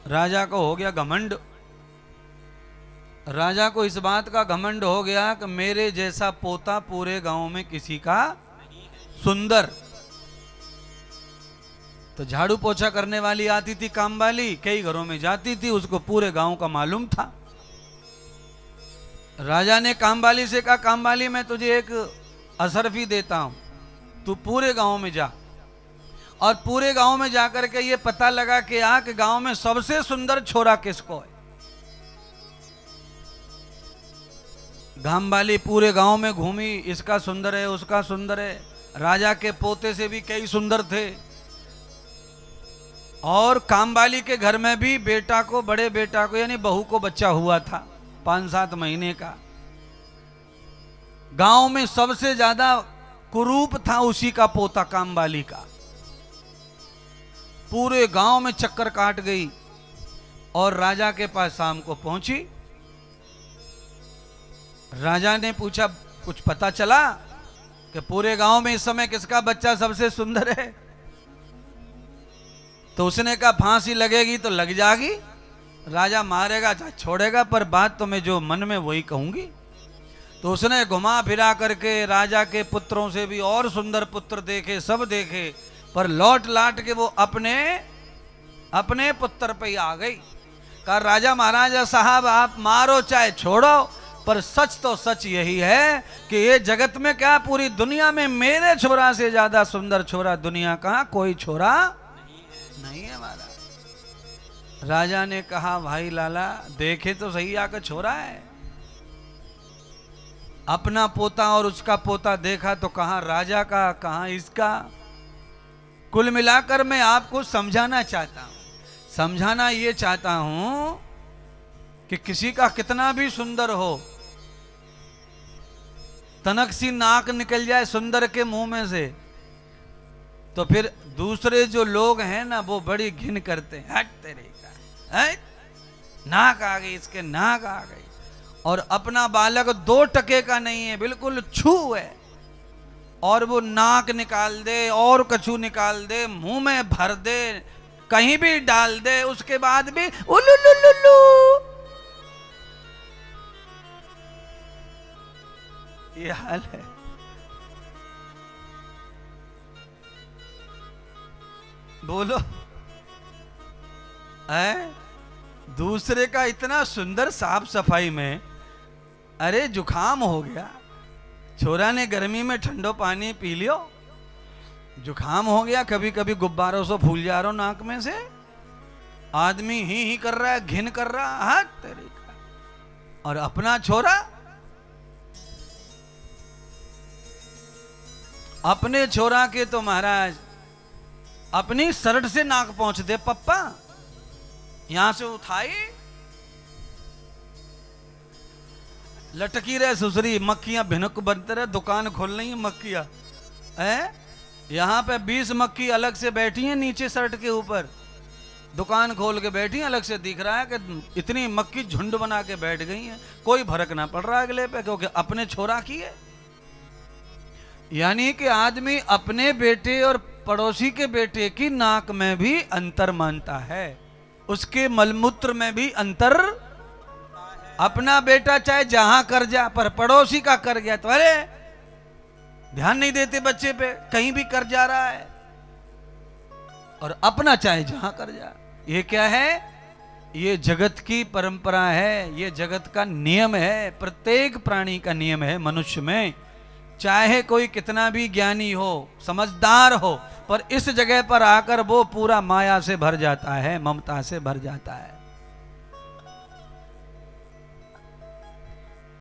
राजा को हो गया घमंड। राजा को इस बात का घमंड हो गया कि मेरे जैसा पोता पूरे गांव में किसी का सुंदर। तो झाड़ू पोछा करने वाली आती थी काम वाली, कई घरों में जाती थी, उसको पूरे गांव का मालूम था। राजा ने काम वाली से कहा, काम वाली मैं तुझे एक असरफी देता हूं, तू पूरे गांव में जा और पूरे गांव में जाकर के ये पता लगा कि कि गांव में सबसे सुंदर छोरा किसको है। गांव वाली पूरे गांव में घूमी, इसका सुंदर है, उसका सुंदर है। राजा के पोते से भी कई सुंदर थे। और कामवाली के घर में भी बेटा को, बड़े बेटा को यानी बहू को बच्चा हुआ था 5-7 महीने का। गांव में सबसे ज्यादा कुरूप था उसी का पोता कामवाली का। पूरे गांव में चक्कर काट गई और राजा के पास शाम को पहुंची। राजा ने पूछा, कुछ पता चला कि पूरे गांव में इस समय किसका बच्चा सबसे सुंदर है? तो उसने कहा, फांसी लगेगी तो लग जाएगी, राजा मारेगा छोड़ेगा, पर बात तो मैं जो मन में वही कहूंगी। तो उसने घुमा फिरा करके राजा के पुत्रों से भी और सुंदर पुत्र देखे, सब देखे, पर लौट लाट के वो अपने पुत्र पे ही आ गई। कहा, राजा महाराजा साहब आप मारो चाहे छोड़ो, पर सच तो सच यही है कि ये जगत में क्या पूरी दुनिया में मेरे छोरा से ज्यादा सुंदर छोरा दुनिया का कोई छोरा नहीं है हमारा। राजा ने कहा, भाई लाला देखे तो सही आकर छोरा है। अपना पोता और उसका पोता देखा तो कहां राजा का, कहां इसका। कुल मिलाकर मैं आपको समझाना चाहता हूं, समझाना ये चाहता हूं कि किसी का कितना भी सुंदर हो, तनक सी नाक निकल जाए सुंदर के मुंह में से, तो फिर दूसरे जो लोग हैं ना वो बड़ी घिन करते हैं, हट तेरे का, हट नाक आ गई इसके, नाक आ गई। और अपना बालक 2 टके का नहीं है, बिल्कुल छू है, और वो नाक निकाल दे और कछू निकाल दे, मुंह में भर दे, कहीं भी डाल दे, उसके बाद भी उलुलुलुलु। ये हाल है। बोलो, दूसरे का इतना सुंदर साफ सफाई में, अरे जुखाम हो गया, छोरा ने गर्मी में ठंडो पानी पी लियो, जुखाम हो गया, कभी कभी गुब्बारों से फूल जा रहा हो नाक में से, आदमी ही कर रहा है, घिन कर रहा, हाथ तेरे का। और अपना छोरा, अपने छोरा के तो महाराज अपनी शर्ट से नाक पहुंच दे, पप्पा यहां से उठाई, लटकी रहे सुसरी, मक्खियां भिनक बनते रहे, दुकान खोल रही है मक्खियां, यहां पे 20 मक्खी अलग से बैठी हैं नीचे शर्ट के ऊपर, दुकान खोल के बैठी हैं, अलग से दिख रहा है कि इतनी मक्खी झुंड बना के बैठ गई हैं, कोई फर्क ना पड़ रहा अगले पे, क्योंकि अपने छोरा की है। यानी कि आदमी अपने बेटे और पड़ोसी के बेटे की नाक में भी अंतर मानता है, उसके मलमूत्र में भी अंतर। अपना बेटा चाहे जहां कर जा, पर पड़ोसी का कर गया तो अरे ध्यान नहीं देते बच्चे पे, कहीं भी कर जा रहा है, और अपना चाहे जहां कर जा। ये क्या है? ये जगत की परंपरा है, ये जगत का नियम है, प्रत्येक प्राणी का नियम है मनुष्य में। चाहे कोई कितना भी ज्ञानी हो, समझदार हो, पर इस जगह पर आकर वो पूरा माया से भर जाता है, ममता से भर जाता है।